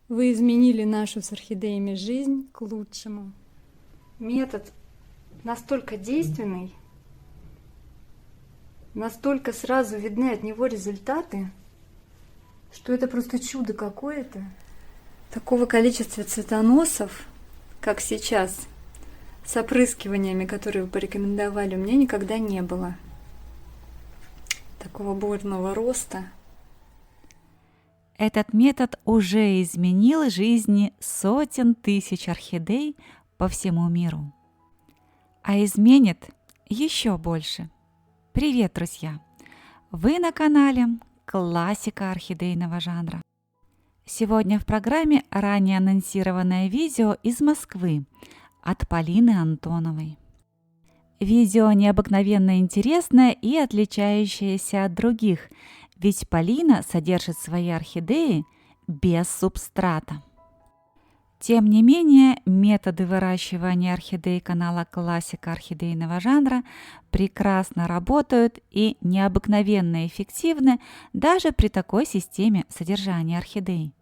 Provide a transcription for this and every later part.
Вы изменили нашу с орхидеями жизнь к лучшему. Метод настолько действенный, настолько сразу видны от него результаты, что это просто чудо какое-то. Такого количества цветоносов, как сейчас, с опрыскиваниями, которые вы порекомендовали, у меня никогда не было. Такого бурного роста. Этот метод уже изменил жизни сотен тысяч орхидей по всему миру. А изменит еще больше. Привет, друзья! Вы на канале «Классика орхидейного жанра». Сегодня в программе ранее анонсированное видео из Москвы от Полины Антоновой. Видео необыкновенно интересное и отличающееся от других, ведь Полина содержит свои орхидеи без субстрата. Тем не менее, методы выращивания орхидей канала «Классика орхидейного жанра» прекрасно работают и необыкновенно эффективны даже при такой системе содержания орхидей.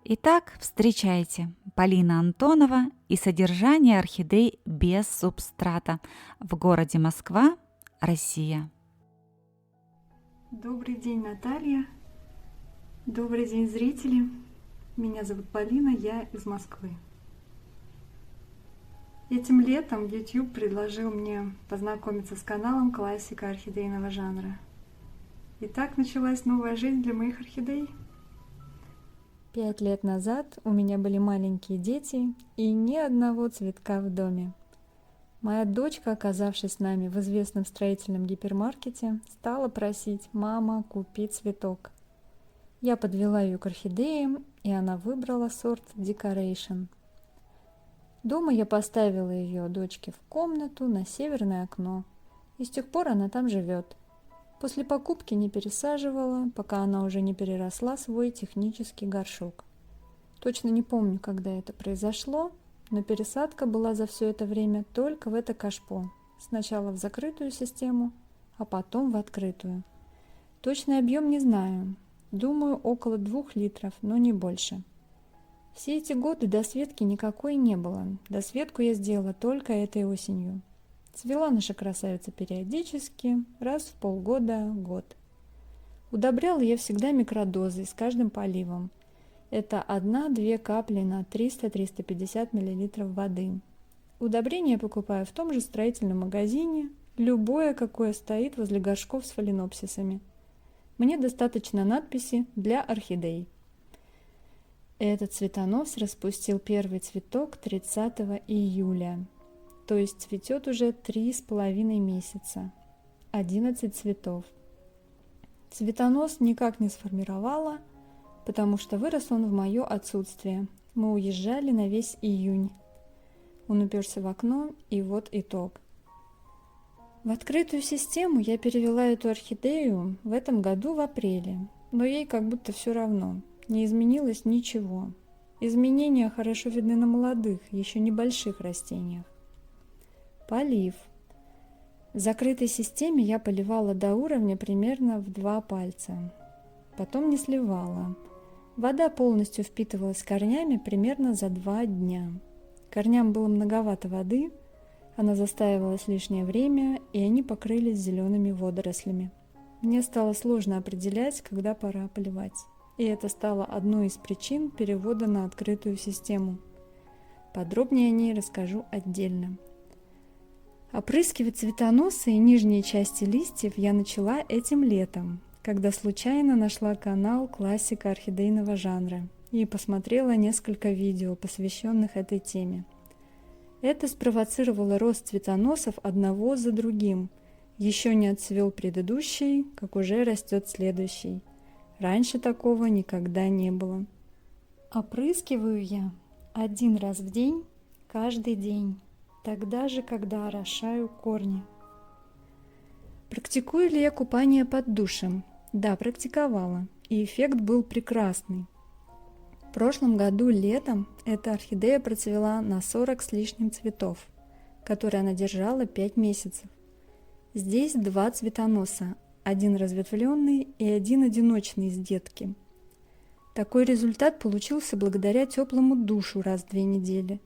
Итак, встречайте, Полина Антонова и содержание орхидей без субстрата в городе Москва, Россия. Добрый день, Наталья. Добрый день, зрители. Меня зовут Полина, я из Москвы. Этим летом YouTube предложил мне познакомиться с каналом «Классика орхидейного жанра». И так началась новая жизнь для моих орхидей. 5 лет назад у меня были маленькие дети и ни одного цветка в доме. Моя дочка, оказавшись с нами в известном строительном гипермаркете, стала просить: «Мама, купи цветок». Я подвела ее к орхидеям, и она выбрала сорт Decoration. Дома я поставила ее дочке в комнату на северное окно, и с тех пор она там живет. После покупки не пересаживала, пока она уже не переросла свой технический горшок. Точно не помню, когда это произошло, но пересадка была за все это время только в это кашпо. Сначала в закрытую систему, а потом в открытую. Точный объем не знаю. Думаю, около 2 литров, но не больше. Все эти годы досветки никакой не было. Досветку я сделала только этой осенью. Цвела наша красавица периодически, раз в полгода-год. Удобряла я всегда микродозой с каждым поливом. Это 1-2 капли на 300-350 мл воды. Удобрение покупаю в том же строительном магазине, любое, какое стоит возле горшков с фаленопсисами. Мне достаточно надписи «Для орхидей». Этот цветонос распустил первый цветок 30 июля. То есть цветет уже 3,5 месяца. 11 цветов. Цветонос никак не сформировала, потому что вырос он в мое отсутствие. Мы уезжали на весь июнь. Он уперся в окно, и вот итог. В открытую систему я перевела эту орхидею в этом году в апреле, но ей как будто все равно, не изменилось ничего. Изменения хорошо видны на молодых, еще небольших растениях. Полив. В закрытой системе я поливала до уровня примерно в 2 пальца. Потом не сливала. Вода полностью впитывалась корнями примерно за 2 дня. Корням было многовато воды, она застаивалась лишнее время, и они покрылись зелеными водорослями. Мне стало сложно определять, когда пора поливать. И это стало одной из причин перевода на открытую систему. Подробнее о ней расскажу отдельно. Опрыскивать цветоносы и нижние части листьев я начала этим летом, когда случайно нашла канал «Классика орхидейного жанра» и посмотрела несколько видео, посвященных этой теме. Это спровоцировало рост цветоносов одного за другим. Еще не отцвел предыдущий, как уже растет следующий. Раньше такого никогда не было. Опрыскиваю я 1 раз в день, каждый день, тогда же, когда орошаю корни. Практикую ли я купание под душем? Да, практиковала, и эффект был прекрасный. В прошлом году летом эта орхидея процвела на 40 с лишним цветов, которые она держала 5 месяцев. Здесь 2 цветоноса, 1 разветвленный и 1 одиночный с детки. Такой результат получился благодаря теплому душу раз в 2 недели,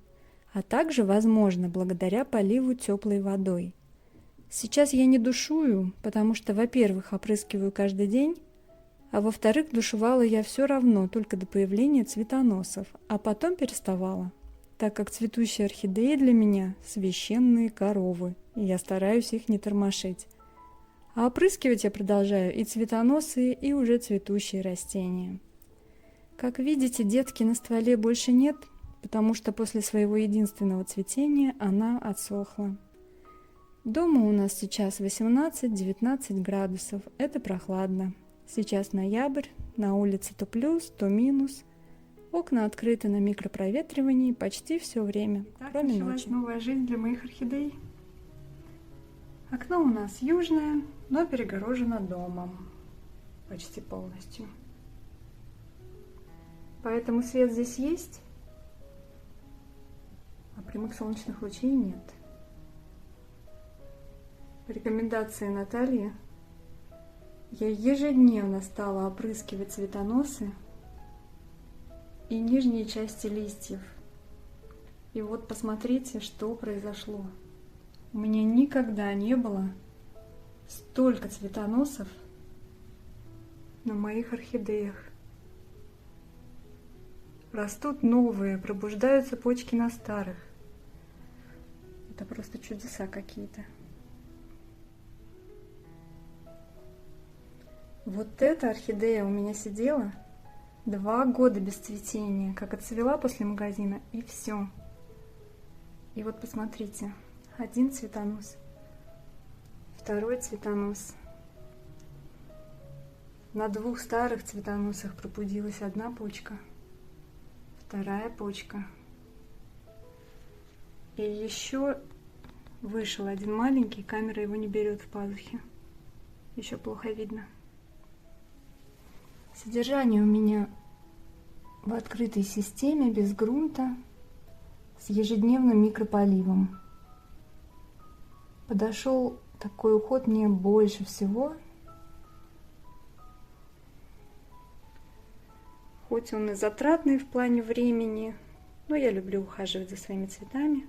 а также, возможно, благодаря поливу теплой водой. Сейчас я не душую, потому что, во-первых, опрыскиваю каждый день, а во-вторых, душевала я все равно только до появления цветоносов, а потом переставала, так как цветущие орхидеи для меня священные коровы, и я стараюсь их не тормошить. А опрыскивать я продолжаю и цветоносы, и уже цветущие растения. Как видите, детки на стволе больше нет, потому что после своего единственного цветения она отсохла. Дома у нас сейчас 18-19 градусов, это прохладно. Сейчас ноябрь, на улице то плюс, то минус. Окна открыты на микропроветривании почти все время, Так кроме началась ночи. новая жизнь для моих орхидей. Окно у нас южное, но перегорожено домом почти полностью. Поэтому свет здесь есть, а прямых солнечных лучей нет. По рекомендации Натальи я ежедневно стала опрыскивать цветоносы и нижние части листьев. И вот посмотрите, что произошло. У меня никогда не было столько цветоносов на моих орхидеях. Растут новые, пробуждаются почки на старых. Это просто чудеса какие-то. Вот эта орхидея у меня сидела 2 года без цветения, как отцвела после магазина, и все. И вот посмотрите, один цветонос, второй цветонос. На 2 старых цветоносах пробудилась одна почка, вторая почка. И еще вышел один маленький, камера его не берет в пазухе. Еще плохо видно. Содержание у меня в открытой системе, без грунта, с ежедневным микрополивом. Подошел такой уход мне больше всего. Хоть он и затратный в плане времени, но я люблю ухаживать за своими цветами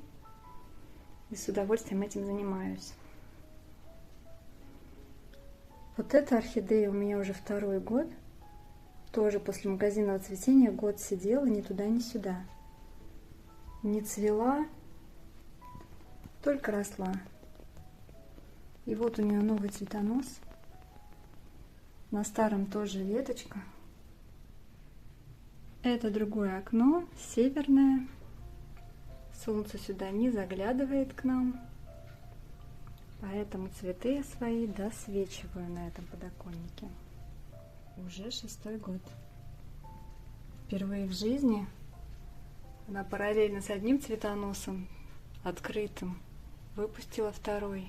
и с удовольствием этим занимаюсь. Вот эта орхидея у меня уже 2-й год. Тоже после магазинного цветения год сидела ни туда, ни сюда. Не цвела, только росла. И вот у нее новый цветонос. На старом тоже веточка. Это другое окно, северное. Солнце сюда не заглядывает к нам. Поэтому цветы я свои досвечиваю на этом подоконнике. Уже 6-й год. Впервые в жизни она параллельно с одним цветоносом, открытым, выпустила 2-й.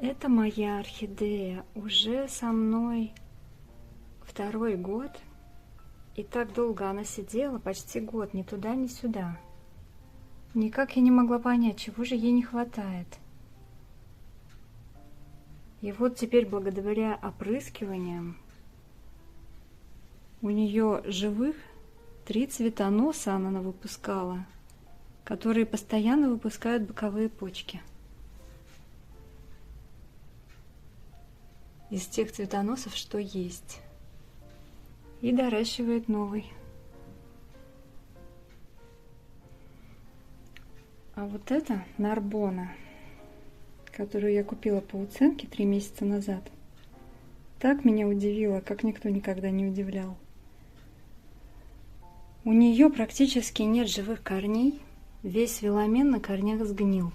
Это моя орхидея уже со мной 2-й год. И так долго она сидела, почти год, ни туда, ни сюда. Никак я не могла понять, чего же ей не хватает. И вот теперь, благодаря опрыскиваниям, у нее живых 3 цветоноса она выпускала, которые постоянно выпускают боковые почки. Из тех цветоносов, что есть. И доращивает новый. А вот это Нарбона, которую я купила по уценке 3 месяца назад, так меня удивило, как никто никогда не удивлял. У нее практически нет живых корней, весь филамен на корнях сгнил.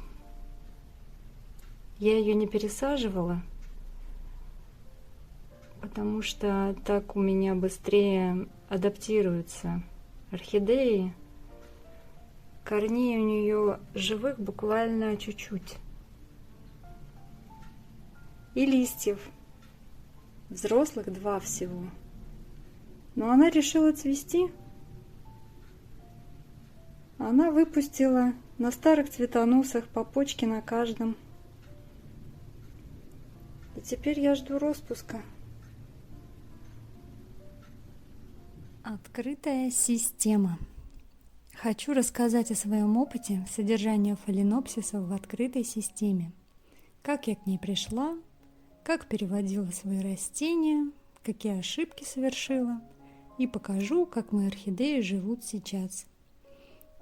Я ее не пересаживала, потому что так у меня быстрее адаптируются орхидеи. Корней у нее живых буквально чуть-чуть. И листьев. Взрослых 2 всего. Но она решила цвести. Она выпустила на старых цветоносах по почке на каждом. теперь я жду распуска. Открытая система. Хочу рассказать о своем опыте содержания фаленопсисов в открытой системе. Как я к ней пришла, как переводила свои растения, какие ошибки совершила, и покажу, как мои орхидеи живут сейчас.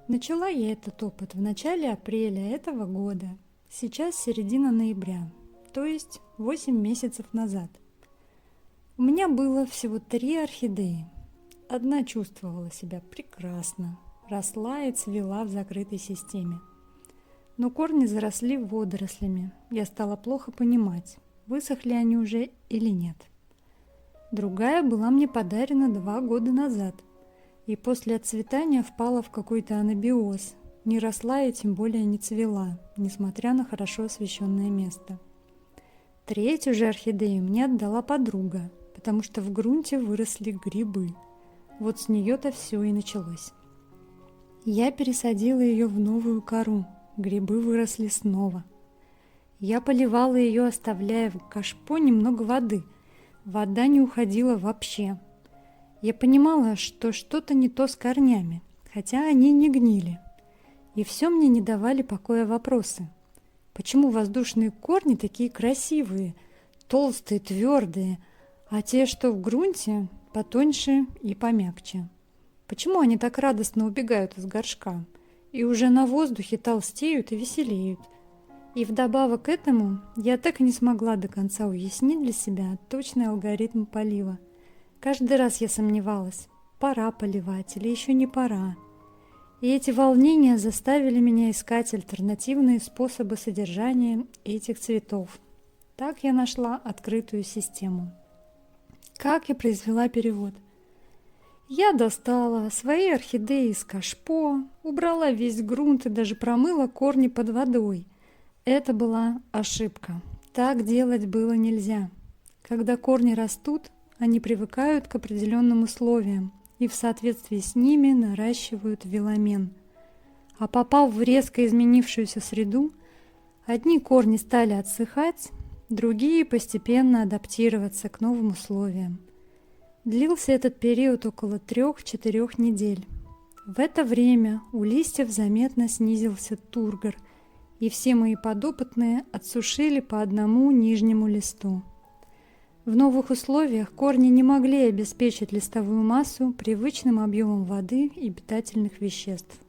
Начала я этот опыт в начале апреля этого года. Сейчас середина ноября, то есть 8 месяцев назад. У меня было всего 3 орхидеи. Одна чувствовала себя прекрасно, росла и цвела в закрытой системе. Но корни заросли водорослями. Я стала плохо понимать, высохли они уже или нет. Другая была мне подарена 2 года назад, и после отцветания впала в какой-то анабиоз, не росла и тем более не цвела, несмотря на хорошо освещенное место. Третью же орхидею мне отдала подруга, потому что в грунте выросли грибы. Вот с нее-то все и началось. Я пересадила ее в новую кору, грибы выросли снова. Я поливала ее, оставляя в кашпо немного воды. Вода не уходила вообще. Я понимала, что что-то не то с корнями, хотя они не гнили. И все мне не давали покоя вопросы. Почему воздушные корни такие красивые, толстые, твердые, а те, что в грунте, потоньше и помягче? Почему они так радостно убегают из горшка и уже на воздухе толстеют и веселеют? И вдобавок к этому я так и не смогла до конца уяснить для себя точный алгоритм полива. Каждый раз я сомневалась, пора поливать или еще не пора. И эти волнения заставили меня искать альтернативные способы содержания этих цветов. Так я нашла открытую систему. Как я произвела перевод? Я достала свои орхидеи из кашпо, убрала весь грунт и даже промыла корни под водой. Это была ошибка. Так делать было нельзя. Когда корни растут, они привыкают к определенным условиям и в соответствии с ними наращивают веломен. А попав в резко изменившуюся среду, одни корни стали отсыхать, другие постепенно адаптироваться к новым условиям. Длился этот период около 3-4 недель. В это время у листьев заметно снизился тургор, и все мои подопытные отсушили по одному нижнему листу. В новых условиях корни не могли обеспечить листовую массу привычным объемом воды и питательных веществ.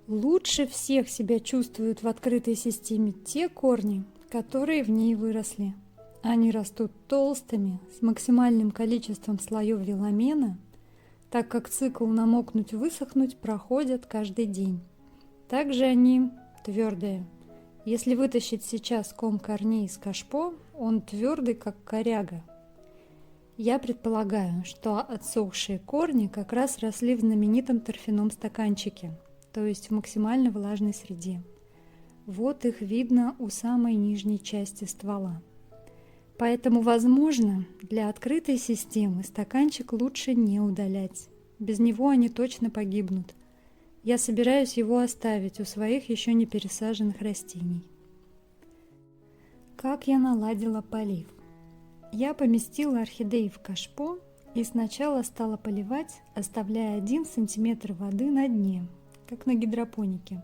Лучше всех себя чувствуют в открытой системе те корни, которые в ней выросли. Они растут толстыми, с максимальным количеством слоев веломена, так как цикл намокнуть-высохнуть проходит каждый день. Также они твердые. Если вытащить сейчас ком корней из кашпо, он твердый, как коряга. Я предполагаю, что отсохшие корни как раз росли в знаменитом торфяном стаканчике, то есть в максимально влажной среде. Вот их видно у самой нижней части ствола. Поэтому, возможно, для открытой системы стаканчик лучше не удалять. Без него они точно погибнут. Я собираюсь его оставить у своих еще не пересаженных растений. Как я наладила полив? Я поместила орхидеи в кашпо и сначала стала поливать, оставляя 1 см воды на дне, как на гидропонике.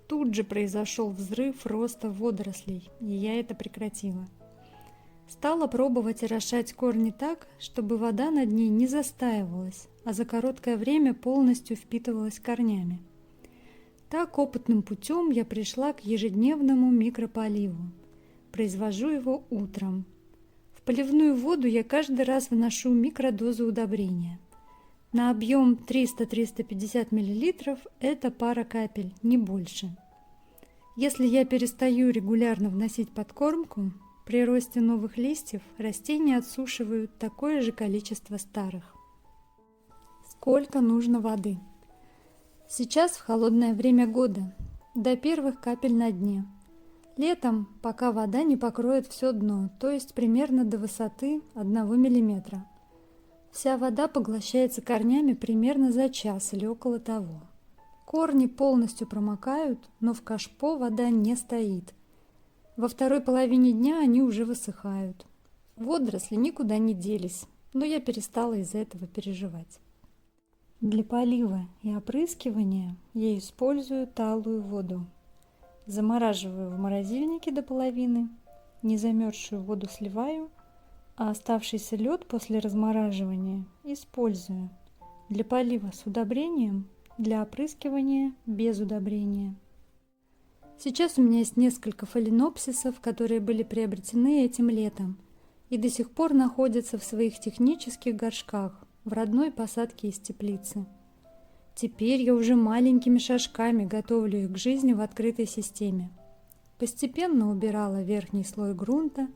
Тут же произошел взрыв роста водорослей, и я это прекратила. Стала пробовать орошать корни так, чтобы вода на дне не застаивалась, а за короткое время полностью впитывалась корнями. Так опытным путем я пришла к ежедневному микрополиву. Произвожу его утром. В поливную воду я каждый раз вношу микродозу удобрения. На объем 300-350 мл это пара капель, не больше. Если я перестаю регулярно вносить подкормку, при росте новых листьев растения отсушивают такое же количество старых. Сколько нужно воды? Сейчас в холодное время года, до первых капель на дне. Летом, пока вода не покроет все дно, то есть примерно до высоты 1 мм. Вся вода поглощается корнями примерно за час или около того. Корни полностью промокают, но в кашпо вода не стоит. Во второй половине дня они уже высыхают. Водоросли никуда не делись, но я перестала из-за этого переживать. Для полива и опрыскивания я использую талую воду. Замораживаю в морозильнике до половины, незамерзшую воду сливаю, а оставшийся лед после размораживания использую для полива с удобрением, для опрыскивания без удобрения. Сейчас у меня есть несколько фаленопсисов, которые были приобретены этим летом и до сих пор находятся в своих технических горшках в родной посадке из теплицы. Теперь я уже маленькими шажками готовлю их к жизни в открытой системе. Постепенно убирала верхний слой грунта.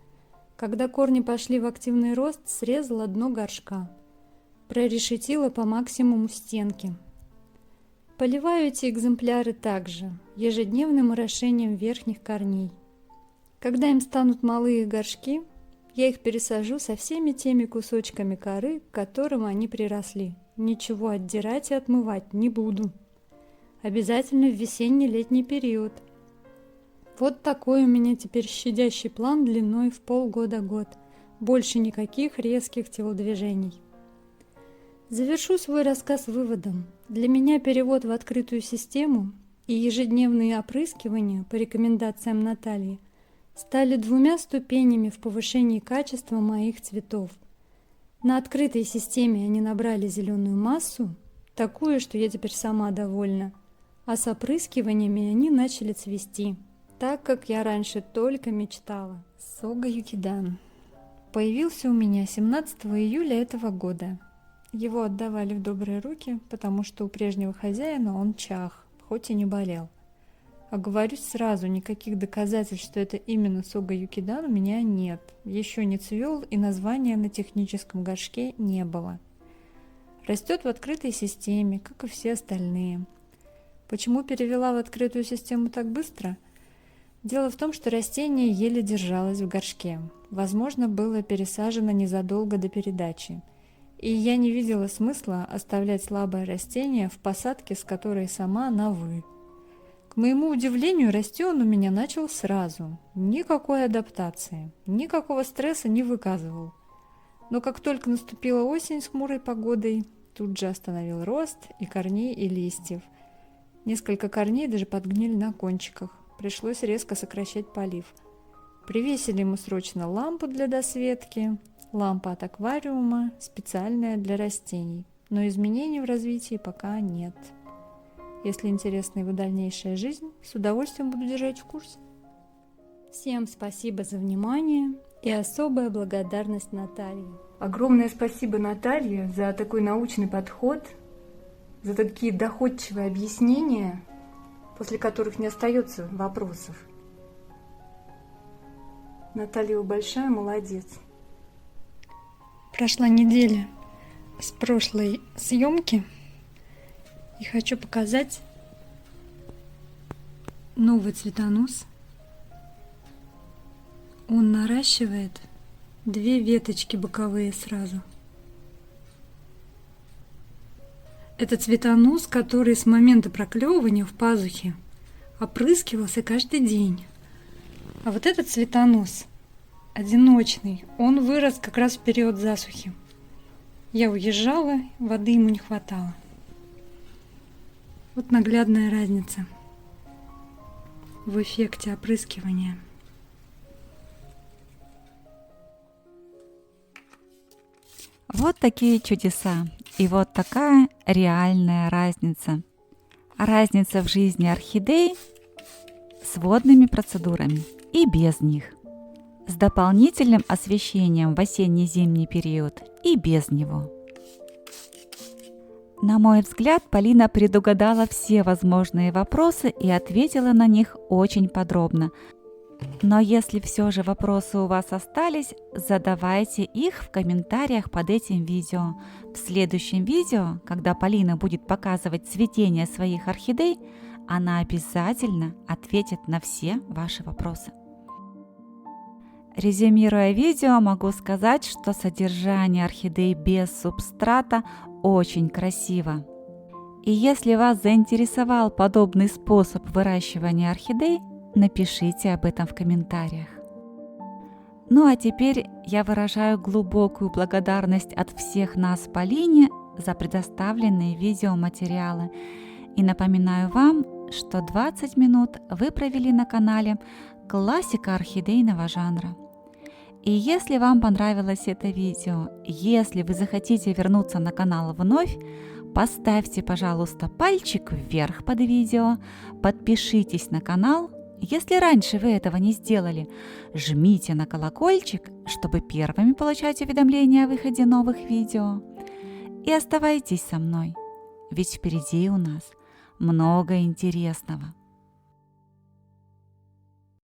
Когда корни пошли в активный рост, срезала дно горшка. Прорешетила по максимуму стенки. Поливаю эти экземпляры также, ежедневным орошением верхних корней. Когда им станут малые горшки, я их пересажу со всеми теми кусочками коры, к которым они приросли. Ничего отдирать и отмывать не буду. Обязательно в весенне-летний период. Вот такой у меня теперь щадящий план длиной в полгода-год. Больше никаких резких телодвижений. Завершу свой рассказ выводом. Для меня перевод в открытую систему и ежедневные опрыскивания по рекомендациям Натальи стали 2 ступенями в повышении качества моих цветов. На открытой системе они набрали зеленую массу, такую, что я теперь сама довольна, а с опрыскиваниями они начали цвести, так как я раньше только мечтала. Сога Юкидан появился у меня 17 июля этого года. Его отдавали в добрые руки, потому что у прежнего хозяина он чах, хоть и не болел. Оговорюсь сразу, никаких доказательств, что это именно Сога Юкидан, у меня нет. Еще не цвел, и названия на техническом горшке не было. Растет в открытой системе, как и все остальные. Почему перевела в открытую систему так быстро? Дело в том, что растение еле держалось в горшке. Возможно, было пересажено незадолго до передачи. И я не видела смысла оставлять слабое растение в посадке, с которой сама на «вы». К моему удивлению, расти он у меня начал сразу. Никакой адаптации, никакого стресса не выказывал. Но как только наступила осень с хмурой погодой, тут же остановил рост и корней, и листьев. Несколько корней даже подгнили на кончиках. Пришлось резко сокращать полив. Привесили ему срочно лампу для досветки, лампа от аквариума, специальная для растений. Но изменений в развитии пока нет. Если интересна его дальнейшая жизнь, с удовольствием буду держать в курсе. Всем спасибо за внимание и особая благодарность Наталье. Огромное спасибо Наталье за такой научный подход, за такие доходчивые объяснения, после которых не остается вопросов. Наталья, вы большая молодец. Прошла неделя с прошлой съемки, и хочу показать новый цветонос. Он наращивает 2 веточки боковые сразу. Это цветонос, который с момента проклевывания в пазухе опрыскивался каждый день. А вот этот цветонос одиночный, он вырос как раз в период засухи. Я уезжала, воды ему не хватало. Вот наглядная разница в эффекте опрыскивания. Вот такие чудеса и вот такая реальная разница. Разница в жизни орхидей с водными процедурами и без них. С дополнительным освещением в осенне-зимний период и без него. На мой взгляд, Полина предугадала все возможные вопросы и ответила на них очень подробно. Но если все же вопросы у вас остались, задавайте их в комментариях под этим видео. В следующем видео, когда Полина будет показывать цветение своих орхидей, она обязательно ответит на все ваши вопросы. Резюмируя видео, могу сказать, что содержание орхидей без субстрата очень красиво. И если вас заинтересовал подобный способ выращивания орхидей, Напишите об этом в комментариях. Ну а теперь я выражаю глубокую благодарность от всех нас Полине за предоставленные видеоматериалы и напоминаю вам, что 20 минут вы провели на канале «Классика орхидейного жанра». И если вам понравилось это видео, если вы захотите вернуться на канал вновь, поставьте, пожалуйста, пальчик вверх под видео, подпишитесь на канал. Если раньше вы этого не сделали, жмите на колокольчик, чтобы первыми получать уведомления о выходе новых видео. И оставайтесь со мной, ведь впереди у нас много интересного.